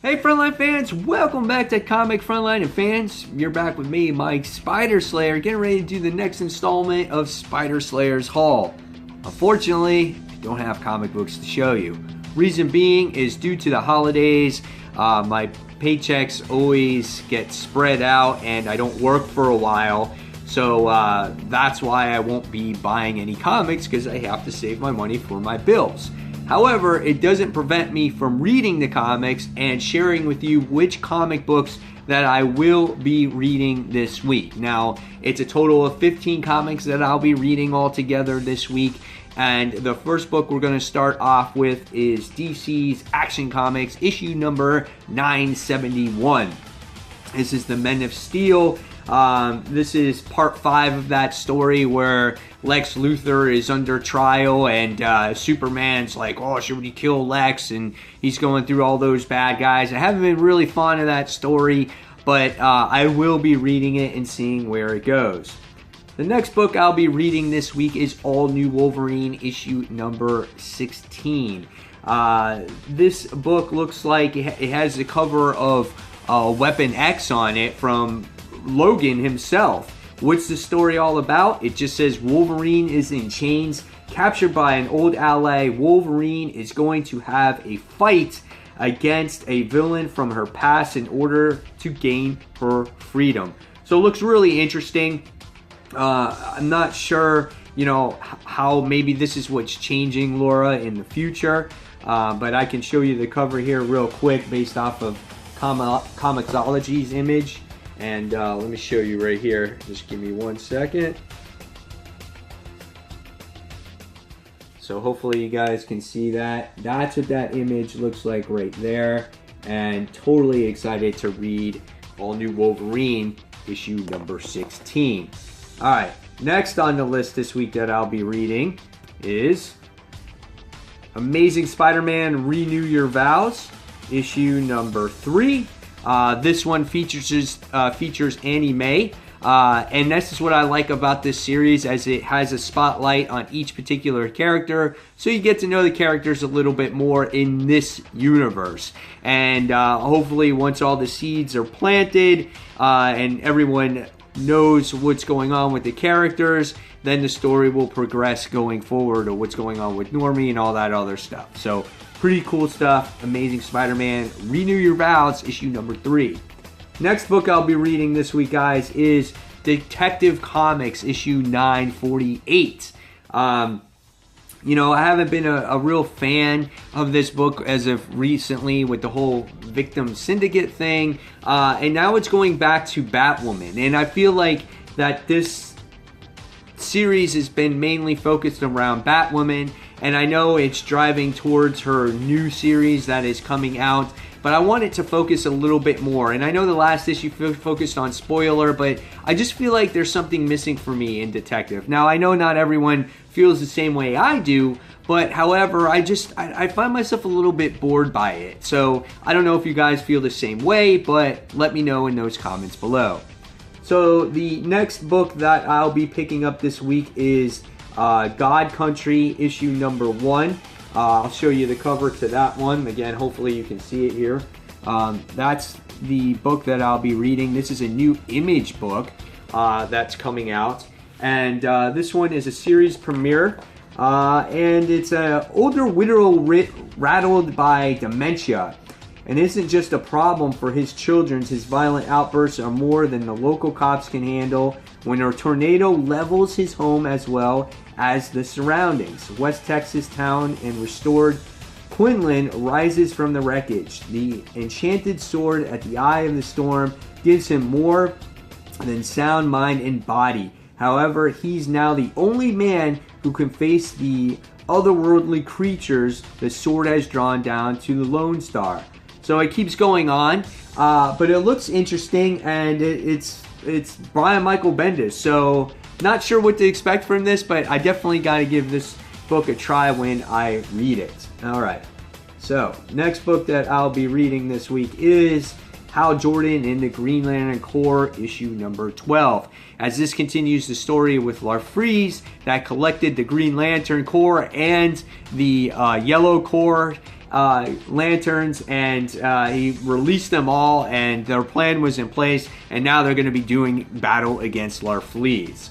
Hey Frontline fans, welcome back to Comic Frontline, and fans, you're back with me, Mike Spider Slayer, getting ready to do the next installment of Spider Slayer's Haul. Unfortunately, I don't have comic books to show you. Reason being is due to the holidays, my paychecks always get spread out and I don't work for a while. So that's why I won't be buying any comics, because I have to save my money for my bills. However, it doesn't prevent me from reading the comics and sharing with you which comic books that I will be reading this week. Now, it's a total of 15 comics that I'll be reading all together this week. And the first book we're going to start off with is DC's Action Comics, issue number 971. This is the Men of Steel. This is part 5 of that story where Lex Luthor is under trial and Superman's like, oh, should we kill Lex? And he's going through all those bad guys. I haven't been really fond of that story, but I will be reading it and seeing where it goes. The next book I'll be reading this week is All New Wolverine, issue number 16. This book looks like it has the cover of Weapon X on it from Logan himself. What's the story all about? It just says Wolverine is in chains, captured by an old ally. Wolverine is going to have a fight against a villain from her past in order to gain her freedom. So it looks really interesting. I'm not sure, how maybe this is what's changing Laura in the future, but I can show you the cover here real quick based off of Comixology's image. And let me show you right here. Just give me 1 second. So hopefully you guys can see that. That's what that image looks like right there. And totally excited to read All New Wolverine, issue number 16. Alright, next on the list this week that I'll be reading is Amazing Spider-Man Renew Your Vows, issue number 3. This one features Annie Mae, and this is what I like about this series, as it has a spotlight on each particular character, so you get to know the characters a little bit more in this universe. And hopefully once all the seeds are planted and everyone knows what's going on with the characters, then the story will progress going forward, or what's going on with Normie and all that other stuff. So pretty cool stuff. Amazing Spider-Man Renew Your Vows, issue number 3. Next book I'll be reading this week, guys, is Detective Comics, issue 948. I haven't been a real fan of this book as of recently with the whole victim syndicate thing. And now it's going back to Batwoman. And I feel like that this series has been mainly focused around Batwoman. And I know it's driving towards her new series that is coming out, but I want it to focus a little bit more. And I know the last issue focused on spoiler, but I just feel like there's something missing for me in Detective. Now, I know not everyone feels the same way I do, but however, I find myself a little bit bored by it. So I don't know if you guys feel the same way, but let me know in those comments below. So the next book that I'll be picking up this week is God Country, issue number 1. I'll show you the cover to that one. Again, hopefully you can see it here. That's the book that I'll be reading. This is a new Image book that's coming out. And this one is a series premiere. And it's an older widow rattled by dementia. And isn't just a problem for his children. His violent outbursts are more than the local cops can handle when a tornado levels his home as well as the surroundings. West Texas town and restored Quinlan rises from the wreckage. The enchanted sword at the eye of the storm gives him more than sound mind and body. However, he's now the only man who can face the otherworldly creatures the sword has drawn down to the Lone Star. So it keeps going on, but it looks interesting, and it's Brian Michael Bendis. So not sure what to expect from this, but I definitely got to give this book a try when I read it. All right. So next book that I'll be reading this week is Hal Jordan and the Green Lantern Corps, issue number 12. As this continues the story with Larfleeze that collected the Green Lantern Corps and the Yellow Corps, lanterns, and he released them all, and their plan was in place, and now they're going to be doing battle against Larfleeze.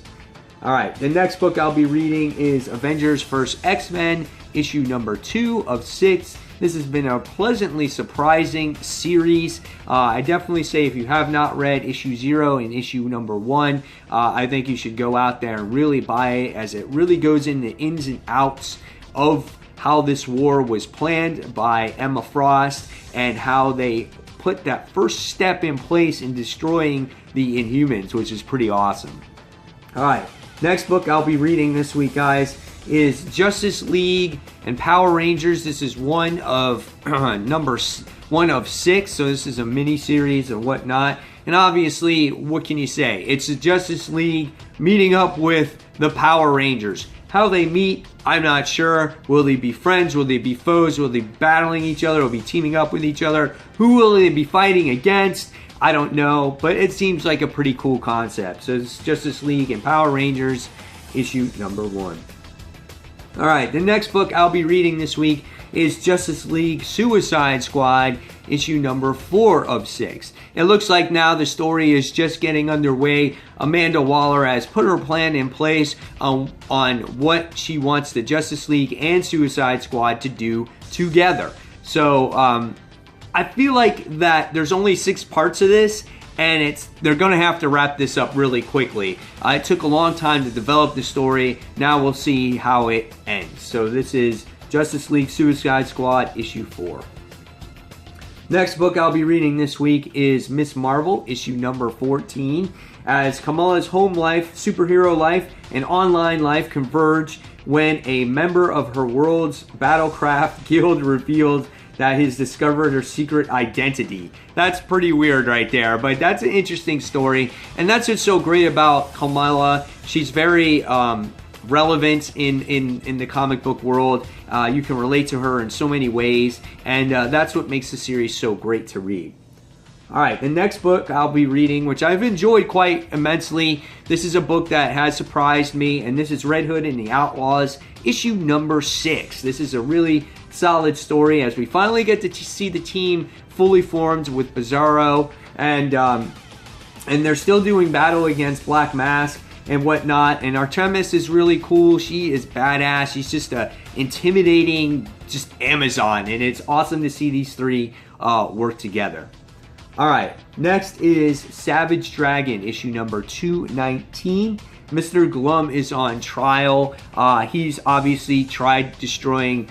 All right, the next book I'll be reading is Avengers vs. X-Men, issue number 2 of 6. This has been a pleasantly surprising series. I definitely say if you have not read issue 0 and issue number 1, I think you should go out there and really buy it, as it really goes into ins and outs of how this war was planned by Emma Frost and how they put that first step in place in destroying the Inhumans, which is pretty awesome. All right, next book I'll be reading this week, guys, is Justice League and Power Rangers. This is one of 6, so this is a mini series and whatnot. And obviously, what can you say? It's the Justice League meeting up with the Power Rangers. How they meet, I'm not sure. Will they be friends? Will they be foes? Will they be battling each other? Will they be teaming up with each other? Who will they be fighting against? I don't know, but it seems like a pretty cool concept. So it's Justice League and Power Rangers, issue number 1. All right, the next book I'll be reading this week is Justice League Suicide Squad, issue number 4 of 6. It looks like now the story is just getting underway. Amanda Waller has put her plan in place on what she wants the Justice League and Suicide Squad to do together. So I feel like that there's only 6 parts of this, and they're going to have to wrap this up really quickly. It took a long time to develop the story. Now we'll see how it ends. So this is Justice League Suicide Squad, issue 4. Next book I'll be reading this week is Miss Marvel, issue number 14. As Kamala's home life, superhero life, and online life converge when a member of her world's Battlecraft Guild reveals that he's discovered her secret identity. That's pretty weird right there, but that's an interesting story. And that's what's so great about Kamala. She's very relevant in the comic book world. You can relate to her in so many ways, and that's what makes the series so great to read. All right, the next book I'll be reading, which I've enjoyed quite immensely. This is a book that has surprised me, and this is Red Hood and the Outlaws, issue number 6. This is a really solid story as we finally get to see the team fully formed with Bizarro, and they're still doing battle against Black Mask and whatnot. And Artemis is really cool. She is badass. She's just a intimidating just Amazon, and it's awesome to see these 3 work together. All right, next is Savage Dragon, issue number 219. Mr. Glum is on trial. He's obviously tried destroying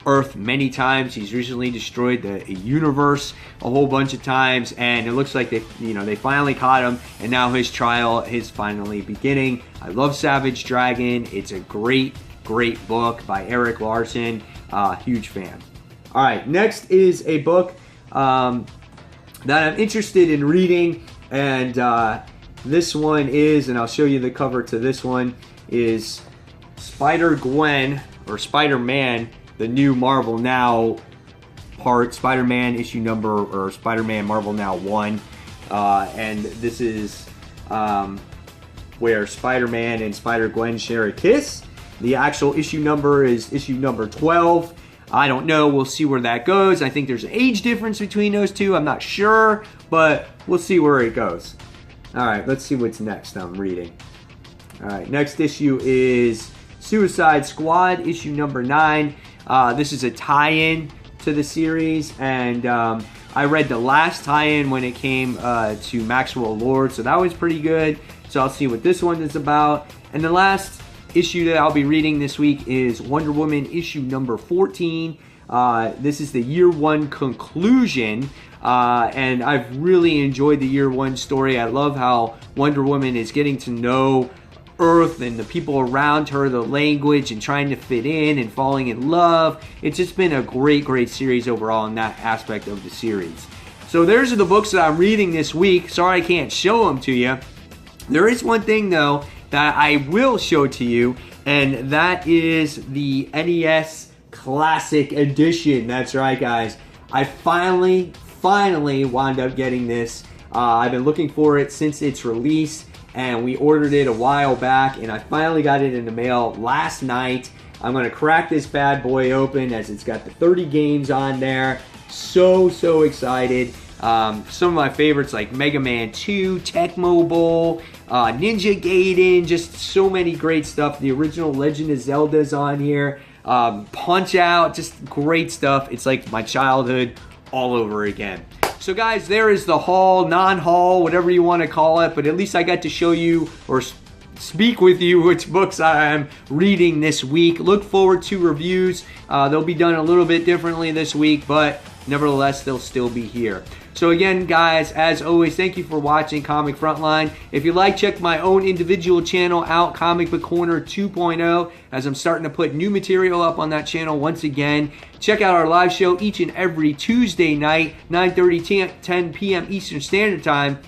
Earth many times. He's recently destroyed the universe a whole bunch of times, and it looks like they finally caught him, and now his trial is finally beginning. I love Savage Dragon. It's a great book by Eric Larson. Huge fan. All right, next is a book that I'm interested in reading, and this one is, and I'll show you the cover to this one, is Spider-Gwen, or Spider-Man, the new Marvel Now part, Spider-Man issue number, or Spider-Man Marvel Now 1. And this is where Spider-Man and Spider-Gwen share a kiss. The actual issue number is issue number 12. I don't know. We'll see where that goes. I think there's an age difference between those two. I'm not sure, but we'll see where it goes. All right, let's see what's next I'm reading. All right, next issue is Suicide Squad, issue number 9. This is a tie-in to the series, and I read the last tie-in when it came to Maxwell Lord, so that was pretty good. So I'll see what this one is about. And the last issue that I'll be reading this week is Wonder Woman issue number 14. This is the year 1 conclusion, and I've really enjoyed the year 1 story. I love how Wonder Woman is getting to know Earth and the people around her, the language, and trying to fit in and falling in love. It's just been a great series overall in that aspect of the series. So those are the books that I'm reading this week. Sorry I can't show them to you. There is one thing though that I will show to you, and that is the NES Classic Edition. That's right, guys. I finally wound up getting this. I've been looking for it since its release, and we ordered it a while back, and I finally got it in the mail last night. I'm going to crack this bad boy open as it's got the 30 games on there. So excited. Some of my favorites like Mega Man 2, Tecmo Bowl, Ninja Gaiden, just so many great stuff. The original Legend of Zelda's on here. Punch Out, just great stuff. It's like my childhood all over again. So guys, there is the haul, non-haul, whatever you want to call it, but at least I got to show you or speak with you which books I am reading this week. Look forward to reviews. They'll be done a little bit differently this week, but nevertheless, they'll still be here. So again, guys, as always, thank you for watching Comic Frontline. If you like, check my own individual channel out, Comic Book Corner 2.0, as I'm starting to put new material up on that channel once again. Check out our live show each and every Tuesday night, 9:30, 10 p.m. Eastern Standard Time.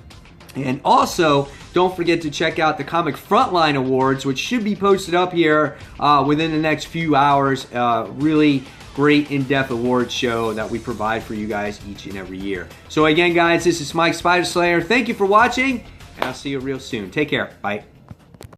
And also, don't forget to check out the Comic Frontline Awards, which should be posted up here within the next few hours. Really great in-depth award show that we provide for you guys each and every year. So again, guys, this is Mike Spider Slayer. Thank you for watching, and I'll see you real soon. Take care. Bye.